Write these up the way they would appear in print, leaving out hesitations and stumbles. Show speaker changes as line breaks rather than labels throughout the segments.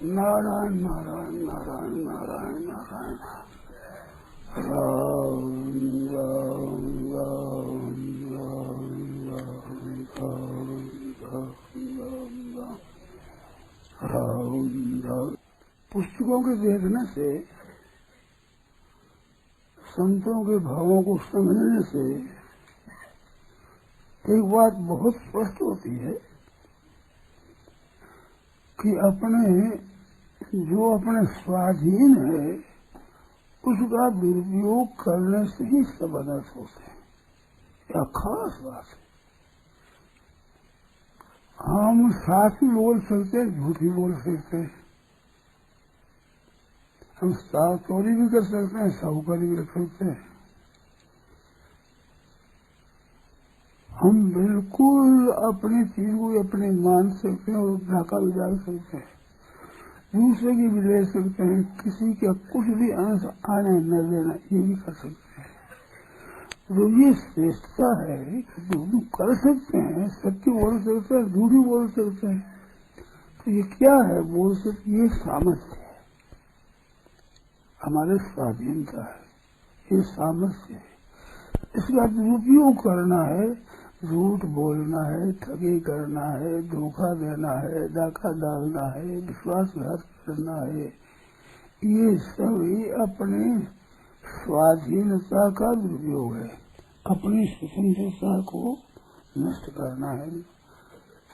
नारायण नारायण नारायण नारायण नारायण राम राम राम राम राम राम राम राम। पुस्तकों के देखने से, संतों के भावों को समझने से एक बात बहुत स्पष्ट होती है कि अपने स्वाधीन है उसका दुरुपयोग करने से ही सब अनर्थ होते हैं। यह खास बात है। हम साथ ही बोल सकते हैं, झूठ ही बोल सकते हैं। हम चोरी भी कर सकते हैं, साहूकारी भी रख सकते हैं। हम बिल्कुल अपनी चीज को अपने मान सकते हैं और ढाका भी डाल सकते हैं, दूसरे की भी ले सकते हैं, किसी का कुछ भी अंश आने न देना, ये भी कर सकते हैं। तो ये श्रेष्ठता है कि दोनों कर सकते हैं, सत्य बोल सकते हैं, झूठ बोल सकते हैं। तो ये क्या है बोल सकते, ये सामर्थ्य है, हमारे स्वाधीनता है, ये सामर्थ्य है। इसका दुरुपयोग करना है, झूठ बोलना है, ठगी करना है, धोखा देना है, डाका डालना है, विश्वासघात करना है, ये सभी अपने स्वाधीनता का दुरुपयोग है, अपनी स्वतंत्रता को नष्ट करना है,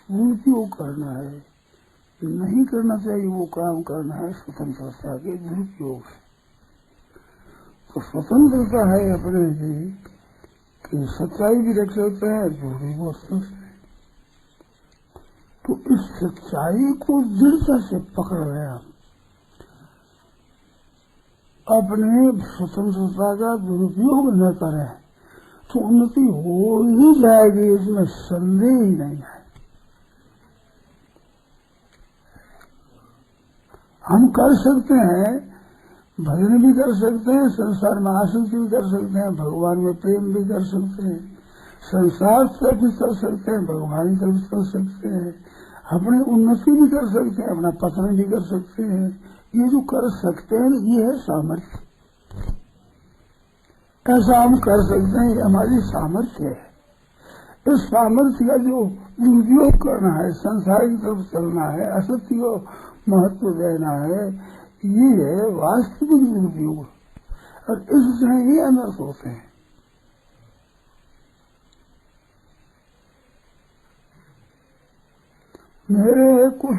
दुरुपयोग करना है। नहीं करना चाहिए वो काम करना है स्वतंत्रता के दुरुपयोग से। तो स्वतंत्रता है अपने ही कि सच्चाई भी रख सकते हैं, झूठ भी बोल सकते हैं। तो इस सच्चाई को दृढ़ता से पकड़ लिया, अपने स्वतंत्रता का दुरुपयोग न करें तो उन्नति हो ही जाएगी, इसमें संदेह ही नहीं है। हम कर सकते हैं, भजन भी कर सकते हैं, संसार में आसक्ति भी कर सकते हैं, भगवान में प्रेम भी कर सकते हैं, संसार से भी कर सकते हैं, भगवान से भी कर सकते हैं, अपनी उन्नति भी कर सकते हैं, अपना पतन भी कर सकते हैं। ये जो कर सकते हैं ये है सामर्थ्य। ऐसा हम कर सकते हैं, ये हमारी सामर्थ्य है। इस सामर्थ्य का जो दुरुपयोग करना है, संसार की तरफ चलना है, असत्य को महत्व देना है, ये है वास्तविक दुरुपयोग। और इससे ही अनर्थ होते हैं। मेरे कुछ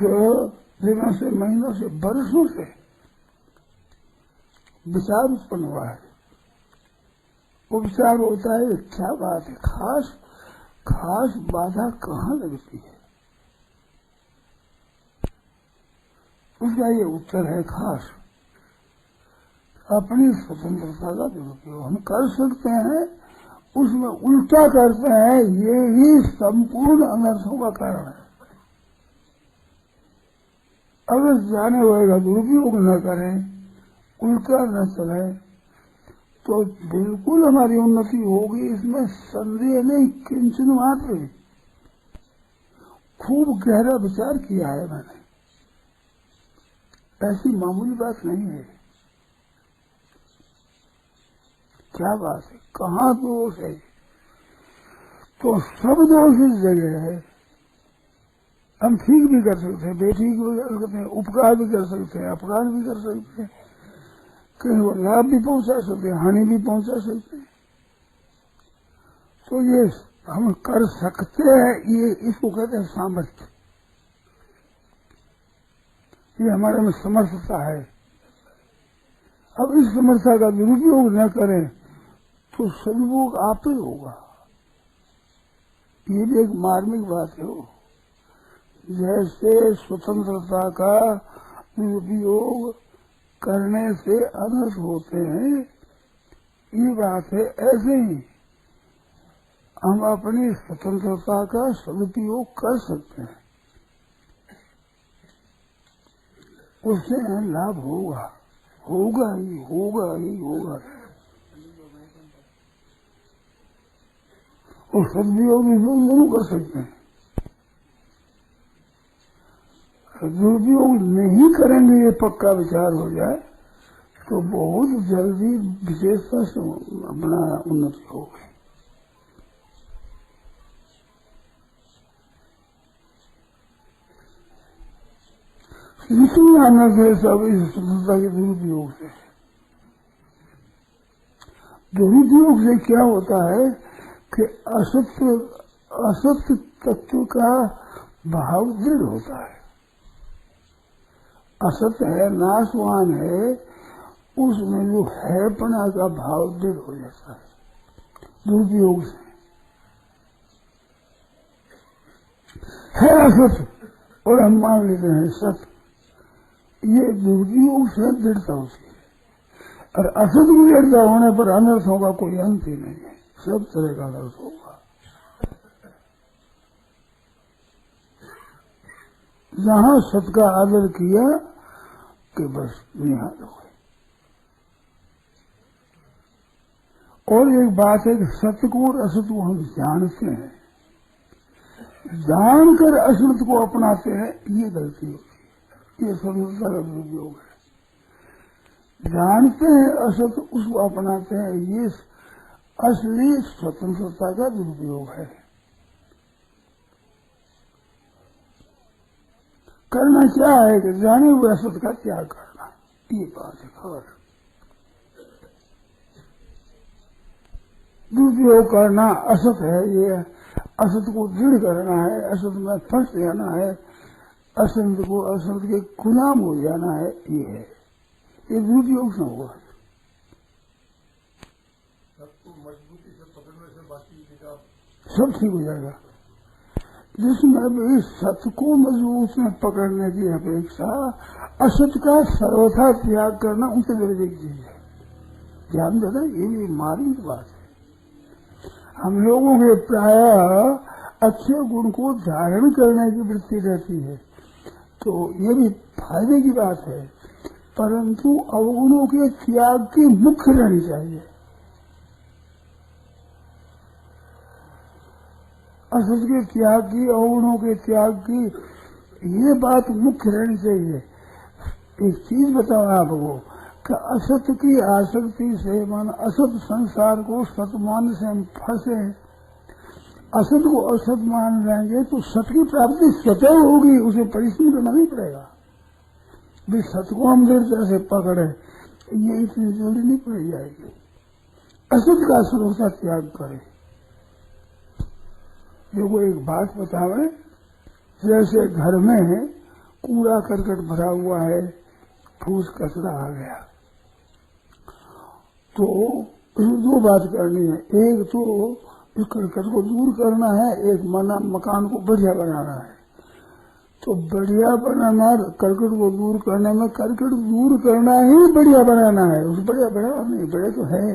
दिनों से, महीनों से, वर्षों से विचार उत्पन्न हुआ है। वो विचार होता है क्या बात है, खास बाधा कहाँ लगती है। उसका ये उत्तर है खास अपनी स्वतंत्रता का दुरुपयोग हम कर सकते हैं, उसमें उल्टा करते हैं, ये ही संपूर्ण अनर्थों का कारण है। अगर जाने हुए का दुरुपयोग न करें, उल्टा न चले, तो बिल्कुल हमारी उन्नति होगी, इसमें संदेह नहीं, किंचन मात्र। खूब गहरा विचार किया है मैंने, ऐसी मामूली बात नहीं है। क्या बात है, कहाँ दोष है? तो सब दोष इस जगह है। हम ठीक भी कर सकते हैं, बेठीक भी कर सकते हैं, उपकार भी कर सकते हैं, अपकार भी कर सकते हैं, कहीं वो लाभ भी पहुंचा सकते हैं, हानि भी पहुंचा सकते हैं। तो ये हम कर सकते हैं, ये इसको कहते हैं सामर्थ्य। ये हमारे में समर्थता है। अब इस समर्थता का दुरुपयोग न करें तो सदुपयोग आप ही होगा। ये भी एक मार्मिक बात है। वो जैसे स्वतंत्रता का दुरुपयोग करने से अनर्थ होते हैं, ये बात है। ऐसे ही हम अपनी स्वतंत्रता का सदुपयोग कर सकते हैं, उससे लाभ होगा, होगा ही होगा ही होगा। और सदुपयोग भी दोनों कर सकते हैं। दुरुपयोग नहीं करेंगे, ये पक्का विचार हो जाए तो बहुत जल्दी विशेषता से अपना उन्नति होगी। इसलिए आना से सब इस स्वतंत्रता के दुरुपयोग से। दुरुपयोग से क्या होता है कि असत्य तत्व का भाव दृढ़ होता है। असत्य है, नाशवान है, उसमें जो हैपना का भाव दृढ़ हो जाता है दुरुपयोग से। है असत्य और हम मान लेते हैं सत्य, ये दुरुपयोग से दृढ़ता होती है। और असत की दृढ़ता होने पर अनर्थों का कोई अंत ही नहीं है, सब तरह का अनर्थ होगा। जहां सत्य का आदर किया कि बस निहाल हो गए। और एक बात है कि सत्य को और असत्य को हम जानते हैं, जानकर असत्य को अपनाते हैं, ये गलती होती है, ये स्वतंत्रता का दुरुपयोग है। जानते हैं असत्य, उसको अपनाते हैं, ये असली स्वतंत्रता का दुरुपयोग है। करना क्या है कि जाने हुए असत्य का त्याग करना, ये बात है खबर। दुरुपयोग करना असत है, ये असत को दृढ़ करना है, असत में फंस जाना है, असत को असत के गुलाम हो जाना है, ये है, ये दुरुपयोग से होगा। सबको मजबूती से पकड़ने से बाकी सब ठीक हो जाएगा। जिसमें भी सत्य को मजबूत में पकड़ने की अपेक्षा असत्य का सर्वथा त्याग करना उनसे दर्जे की चीज है। ध्यान देना, ये भी मार्मिक बात है। हम लोगों के प्राय अच्छे गुण को धारण करने की वृत्ति रहती है, तो ये भी फायदे की बात है, परंतु अवगुणों के त्याग की मुख्य रहनी चाहिए। असत के त्याग की, अवगुणों के त्याग की, ये बात मुख्य रहनी चाहिए। एक चीज बताओ आपको कि असत की आसक्ति से मन असत संसार को सत मान से हम फंसे, असत को असत मान लेंगे तो सत की प्राप्ति स्वतः होगी, उसे परिश्रम करना नहीं पड़ेगा। भी सत को हम दृढ़ता से पकड़े, ये इतनी जल्दी नहीं पड़ जाएगी। असत का सर्वथा त्याग करे। देखो एक बात बतावे, जैसे घर में कूड़ा करकट भरा हुआ है, फूस कचरा आ गया, तो इसमें दो बात करनी है। एक तो इस करकट को दूर करना है, एक मकान को बढ़िया बनाना है। तो बढ़िया बनाना, करकट को दूर करने में करकट दूर करना ही बढ़िया बनाना है, उस बढ़िया बनाना नहीं, बढ़िया तो है।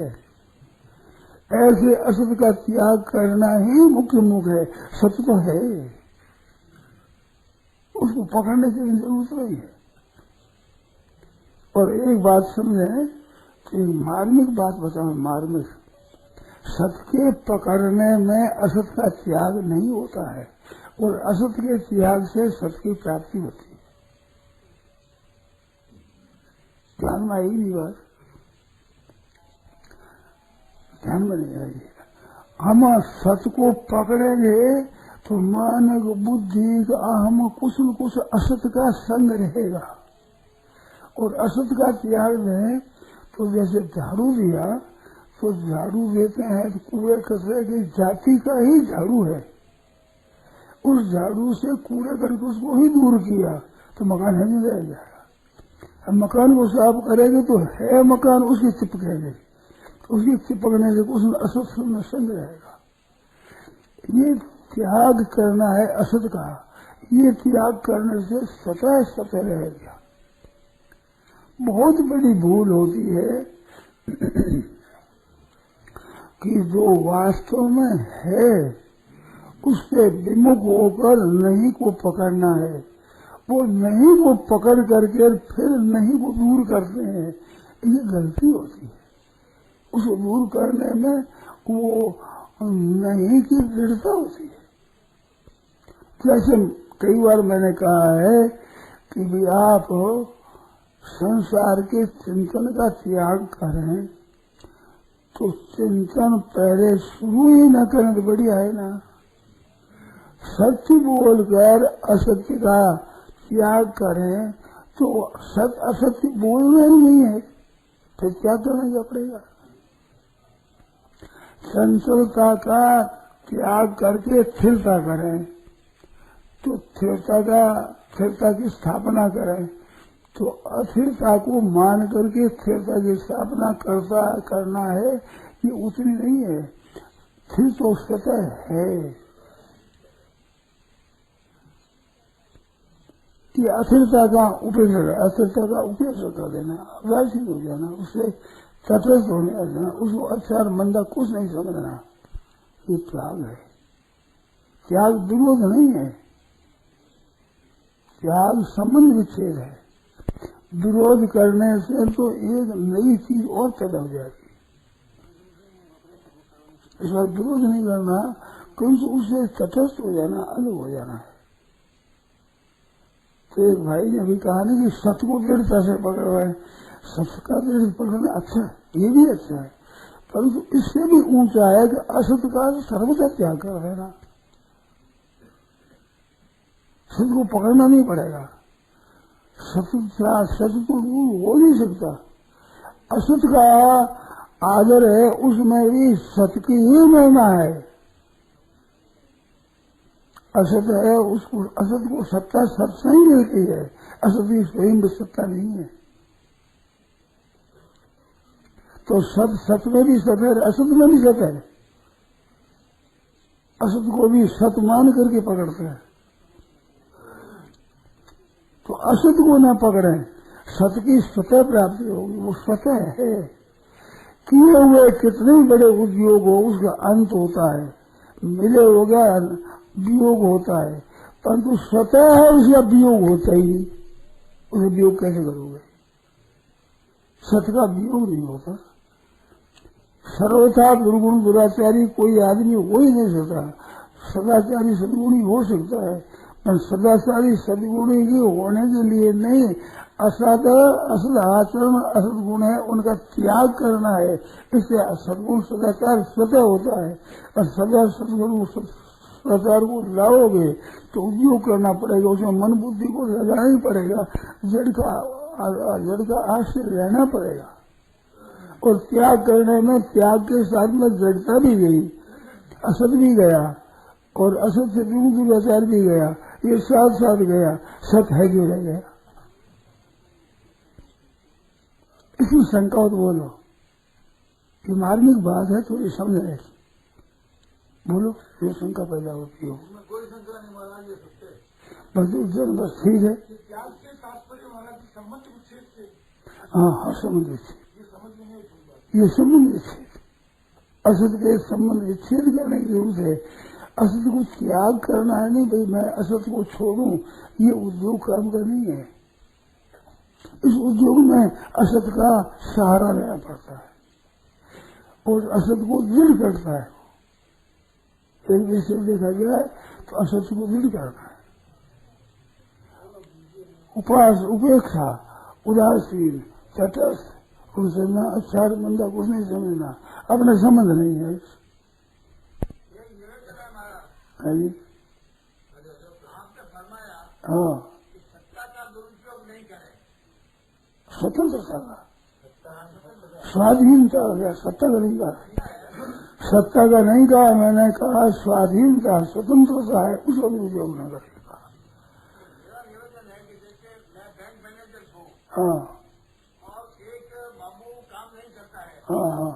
ऐसे असत का त्याग करना ही मुख्य मुख है, सत्य तो है, उसको पकड़ने की जरूरत नहीं है। और एक बात समझे, तो एक मार्मिक बात बताओ, मार्मिक, सत्य के पकड़ने में असत का त्याग नहीं होता है, और असत के त्याग से सत्य की प्राप्ति होती है। ध्यान में आई नहीं बात, ध्यान में नहीं आइए। हम सत्य को पकड़ेंगे तो मन बुद्धि अहम कुछ न कुछ असत का संग रहेगा, और असत का त्याग में तो जैसे झाड़ू दिया, तो झाड़ू देते हैं तो कूड़े कचरे की जाति का ही झाड़ू है, उस झाड़ू से कूड़े करके उसको ही दूर किया तो मकान है नहीं रह जाएगा। हम मकान को साफ करेंगे तो है मकान, उसकी चिपकेंगे, उसकी चिपकने से कुछ असत में संग रहेगा। ये त्याग करना है असत का, ये त्याग करने से स्वतः स्वतः रहेगा। बहुत बड़ी भूल होती है कि जो वास्तव में है उससे विमुख होकर नहीं को पकड़ना है, वो नहीं को पकड़ करके फिर नहीं को दूर करते हैं, ये गलती होती है। उसको दूर करने में वो नहीं की दृढ़ता होती है। जैसे कई बार मैंने कहा है कि भी आप संसार के चिंतन का त्याग करें तो चिंतन पहले शुरू ही न करें तो बढ़िया है ना। सत्य बोलकर असत्य का त्याग करें तो सत्य असत्य बोलना ही नहीं है, फिर क्या करना पड़ेगा। चंचलता का त्याग करके स्थिरता करें तो स्थिरता की स्थापना करें तो अस्थिरता को मान करके स्थिरता की स्थापना करना है, ये उतनी नहीं है। फिर तो सतह है कि अस्थिरता का उपेक्षा कर देना, अवैसिक हो जाना, उससे तटस्थ होने लगना, उसको अच्छा और मंदा कुछ नहीं समझना, ये त्याग है। त्याग विरोध नहीं है, त्याग संबंध विच्छेद है। विरोध करने से तो एक नई चीज और पैदा हो जाएगी। इस बार विरोध नहीं करना, क्योंकि उससे तटस्थ हो जाना, अलग हो जाना है। तो एक भाई ने भी कहा ना कि सत्य को दृढ़ता से पकड़ रहे, सत्य का दृढ़ पकड़ना अच्छा है, ये भी अच्छा है, परंतु इससे भी ऊंचा है कि असत्य का सर्वथा त्याग कर देना। सत्य को पकड़ना नहीं पड़ेगा, सत्य को हो नहीं सकता। असत्य का आदर है, उसमें भी सत्य की ही महिमा है। असत्य है, उसको असत्य को सत्ता सत्य नहीं मिलती है, असत्य स्वयं भी सत्ता नहीं है। तो सत्य में भी सत्य है, असत्य में भी सत्य है। असत्य को भी सत्य मान करके पकड़ते हैं, तो असत्य को न पकड़े, सत्य की स्वतः प्राप्ति होगी। वो स्वतः है, किए हुए कितने बड़े उद्योग हो उसका अंत होता है, मिले हो गया वियोग होता है, परंतु स्वतः है उसका वियोग होता ही नहीं। उसे वियोग कैसे करोगे? सत्य का वियोग नहीं होता। सर्वथा दुर्गुण दुराचारी कोई आदमी हो ही नहीं सकता। सदाचारी सदगुणी हो सकता है, पर सदाचारी सदगुणी ही होने के लिए नहीं, असद आचरण असद गुण है उनका त्याग करना है। इससे सदगुण सदाचार स्वतः होता है, और सदा सदगुण सदाचार को लाओगे तो उपयोग करना पड़ेगा, उसमें मन बुद्धि को लगाना ही पड़ेगा, जड़ का आश्रय रहना पड़ेगा। और त्याग करने में त्याग के साथ में जड़ता भी गई, असत भी गया और असत से दुराचार भी गया, ये साथ साथ गया, सत है जो रह गया। इसकी शंका हो तो बोलो, ये मार्मिक बात है, थोड़ी समझ रहे बोलो, जो शंका पैदा होती हो। कोई शंका नहीं महाराज, ये सत्य है, बस ठीक है। त्याग के तात्पर्य महाराज संबंध विच्छेद से, हाँ संबंध विच्छेद, ये संबंध विच्छेद, असत के संबंध विच्छेद करने की जरूरत है। असत को त्याग करना है नहीं भाई, मैं असत को छोड़ूं, ये उद्योग काम का नहीं है। इस उद्योग में असत का सहारा लेना पड़ता है और असत को दृढ़ करता है। एक विषय देखा गया है तो असत को दृढ़ करना है। उपास, उपेक्षा, उदासीन, तटस्थ, उनसे ना अच्छा मंदा कुछ नहीं समझना, अपना संबंध नहीं है। हाँ, स्वतंत्रता का स्वाधीनता हो गया, सत्ता का नहीं कहा, सत्ता का नहीं कहा, मैंने कहा स्वाधीनता स्वतंत्रता है, उसको भी उपयोग न करेगा। हाँ हाँ हाँ,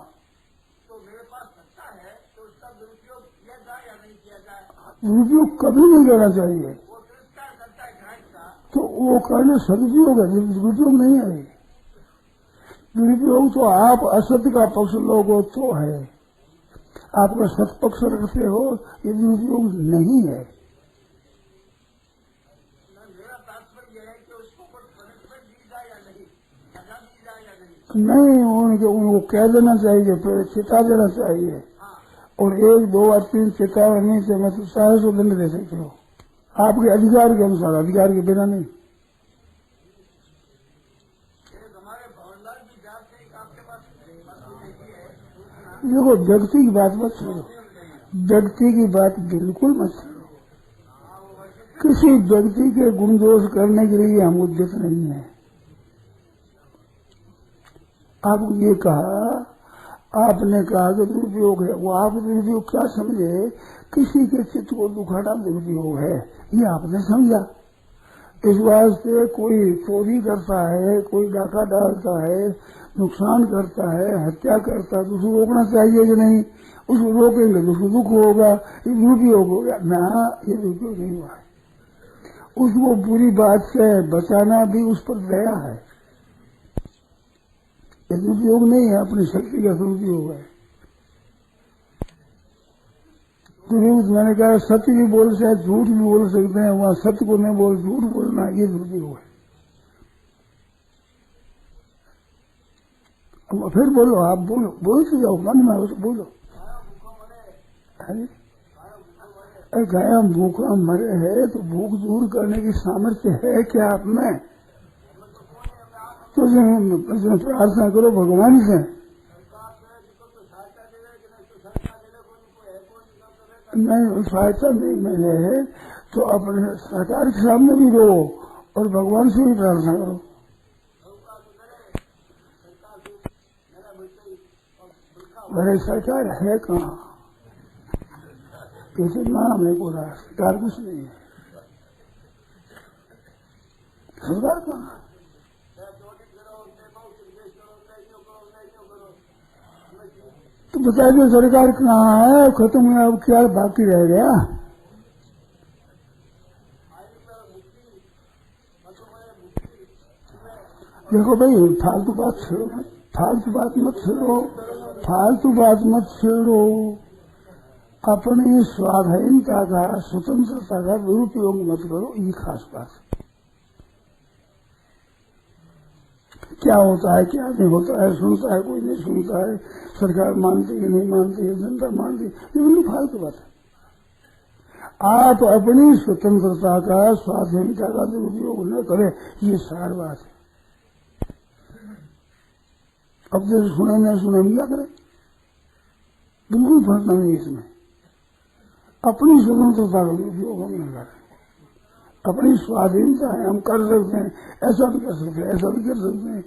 तो मेरे पास सत्ता है तो उसका दुरुपयोग किया जाए या नहीं किया जाए? दुरुपयोग कभी नहीं करना चाहिए। वो तिरस्कार करता है ग्राहक का, तो वो करना सदुपयोग है, दुरुपयोग नहीं है। दुरुपयोग तो आप असत्य का पक्ष लोगो तो है, आपका सत पक्ष रखते हो, ये दुरुपयोग नहीं है। मेरा तात्पर्य है कि उसको पनिशमेंट दी जाए या नहीं, सजा दी जाए या नहीं, उनको कह देना चाहिए, फिर चिता देना चाहिए। और 1, 2 और 3 चेतावनी से मैं तो 400 दंड दे सकते हो, आपके अधिकार के अनुसार, अधिकार के बिना नहीं। देखो व्यक्ति की बात मत छोड़ो, व्यक्ति की बात बिल्कुल मत छोड़ो। किसी व्यक्ति के गुण दोष करने के लिए हम उद्यत नहीं है। आपको ये कहा, आपने कहा कि दुरुपयोग है, वो आप दुरुपयोग क्या समझे? किसी के चित्त को दुखाना दुरुपयोग है, ये आपने समझा। इस वास्ते कोई चोरी करता है, कोई डाका डालता है, नुकसान करता है, हत्या करता है, तो उसको रोकना चाहिए कि नहीं? उसको रोकेंगे तो उसको दुख होगा, ये दुरुपयोग हो गया ना, ये दुरुपयोग नहीं हुआ है। उसको बुरी बात से बचाना भी उस पर दया है, ये दुरुपयोग नहीं है, अपनी शक्ति का दुरुपयोग है। मैंने कहा सत्य भी बोल सकते, झूठ भी बोल सकते हैं, वहां सत्य को नहीं बोल, झूठ बोलना ये दुरुपयोग है। अब फिर बोलो, आप बोलते जाओ, मन में उसे बोलो। अरे गया भूखा मरे है तो भूख दूर करने की सामर्थ्य है क्या आप में? तो प्रार्थना करो भगवान से। नहीं सहायता नहीं मिले तो अपने सरकार के सामने भी रो और भगवान से भी प्रार्थना करो। मेरे सरकार है कहाँ? कैसे नाम है पूरा, सरकार कुछ नहीं है। सरकार कहाँ? तो बताइए सरकार कहाँ है? खत्म हुआ, अब क्या बाकी रह गया? देखो भाई, फालतू बात छेड़ो, फालतू बात मत छेड़ो, फालतू बात मत छेड़ो। अपनी स्वाधीनता का, स्वतंत्रता का दुरुपयोग मत करो, ये खास बात। क्या होता है क्या नहीं होता है, सुनता है कोई नहीं सुनता है, सरकार मानती है नहीं मानती है, जनता मानती है, ये बिल्कुल फालतू बात है। आप अपनी स्वतंत्रता का, स्वाधीनता का दुरुपयोग न करें, ये सार बात है। अब जैसे सुने न सुने हम क्या करें? बिल्कुल फर्क नहीं इसमें। अपनी स्वतंत्रता का दुरुपयोग हम न करें, अपनी स्वाधीनता है, हम कर सकते हैं, ऐसा भी कर सकते हैं, ऐसा भी कर सकते हैं।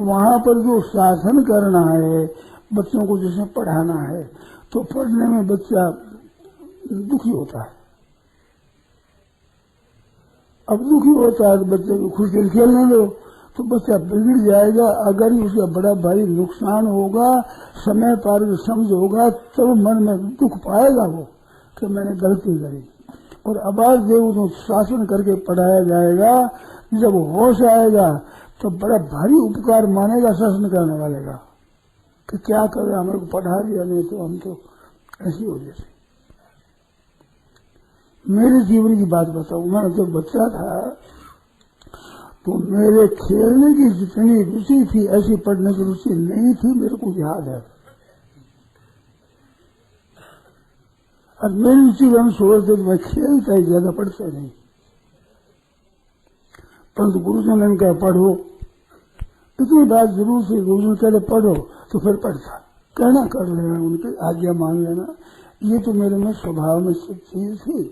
वहां पर जो शासन करना है, बच्चों को जैसे पढ़ाना है, तो पढ़ने में बच्चा दुखी होता है। अब दुखी होता है तो बच्चे को खुश दिल खेलने दो, तो बच्चा बिगड़ जाएगा। अगर उसका बड़ा भारी नुकसान होगा, समय पर समझ होगा, तो मन में दुख पाएगा वो कि मैंने गलती करी। और आवाज दे उसको शासन करके पढ़ाया जाएगा, जब होश आएगा तो बड़ा भारी उपकार मानेगा शासन करने वाले का कि क्या करे, हमें को पढ़ा दिया, नहीं तो हम तो ऐसी हो जैसे। मेरे जीवन की बात बताऊं, मैं जब बच्चा था तो मेरे खेलने की जितनी रुचि थी, ऐसी पढ़ने की रुचि नहीं थी, मेरे को याद है। और मेरी रुचि हम छोड़ते तो मैं खेलता ही, ज्यादा पढ़ता नहीं। परंतु गुरुजन ने कहा पढ़ो, इतनी बात जरूर से गुरुजन कहते पढ़ो तो फिर पढ़ता। कहना कर लेना, उनकी आज्ञा मान लेना, ये तो मेरे में स्वभाव में चीज थी।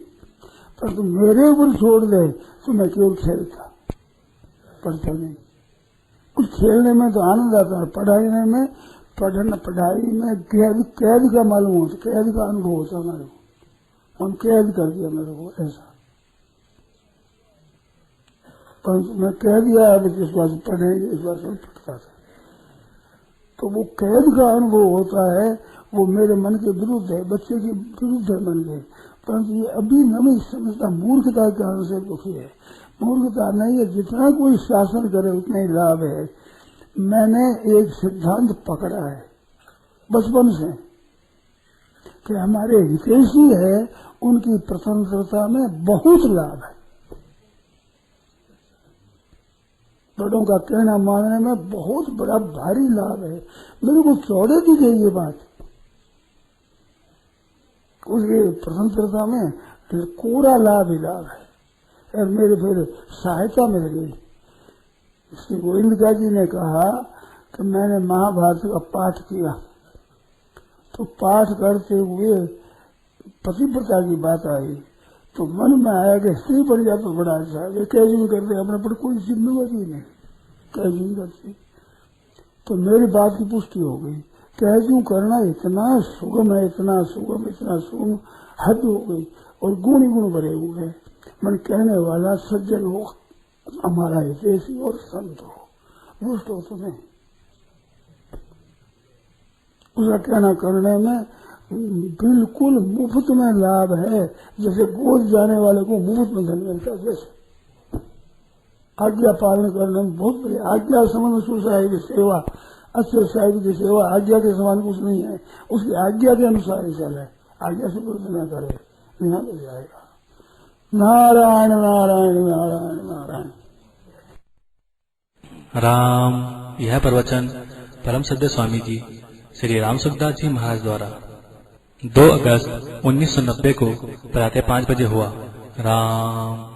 परंतु मेरे ऊपर छोड़ दे तो मैं केवल खेलता, पढ़ता नहीं। कुछ खेलने में तो आनंद आता है, पढ़ाई में पढ़ाई में कैद का मालूम होता, कैद का अनुभव होता मेरे को, हम कैद कर दिया मेरे को ऐसा। परंतु मैं कह दिया अब इस बात पढ़ेंगे, इस बात में पढ़ता था, तो वो कैद का अनुभव होता है, वो मेरे मन के विरुद्ध है, बच्चे के विरुद्ध है मन के। परंतु ये अभी नहीं समझता, मूर्खता के कारण से दुखी है। मूर्खता नहीं है, जितना कोई शासन करे उतना ही लाभ है। मैंने एक सिद्धांत पकड़ा है बचपन से कि हमारे हितैषी है, उनकी स्वतंत्रता में बहुत लाभ है। बड़ों का कहना मानने में बहुत बड़ा भारी लाभ है। मेरे को चौड़े दी गई ये बात, उसकी स्वतंत्रता में कोरा लाभ ही लाभ है। और मेरे फिर सहायता मिल गई। श्री गोविंद जी ने कहा कि मैंने महाभारत का पाठ किया, तो पाठ करते हुए पतिव्रता की बात आई तो मन में आया कि स्त्री बन जाए तो बड़ा अच्छा है। कैसे करते अपने पर कोई जिम्मेवारी नहीं, कैसे करते। तो मेरी बात की पुष्टि हो गई। कैसे करना इतना सुगम है, इतना सुगम, इतना सुगम, हद हो गई। और गुण ही गुण भरे हुए हैं। मन कहने वाला सज्जन हो, हमारा हितैषी और संत हो, दुष्ट हो तो नहीं। उसका कहना करने में बिल्कुल मुफ्त में लाभ है, जैसे गोद जाने वाले को मुफ्त में धन मिलता है। जैसे आज्ञा पालन करने में बहुत बड़ी आज्ञा समान साहिब की सेवा, अच्छे साहिब की सेवा आज्ञा के समान कुछ नहीं है। उसकी आज्ञा के अनुसार ही चले, आज्ञा से कुछ न करे, यहाँ मिल जाएगा। नारायण नारायण नारायण नारायण।
राम। यह प्रवचन परम सद्य स्वामी जी श्री राम सुखदास जी महाराज द्वारा 2 अगस्त 1990 को प्रातः 5 बजे हुआ। राम।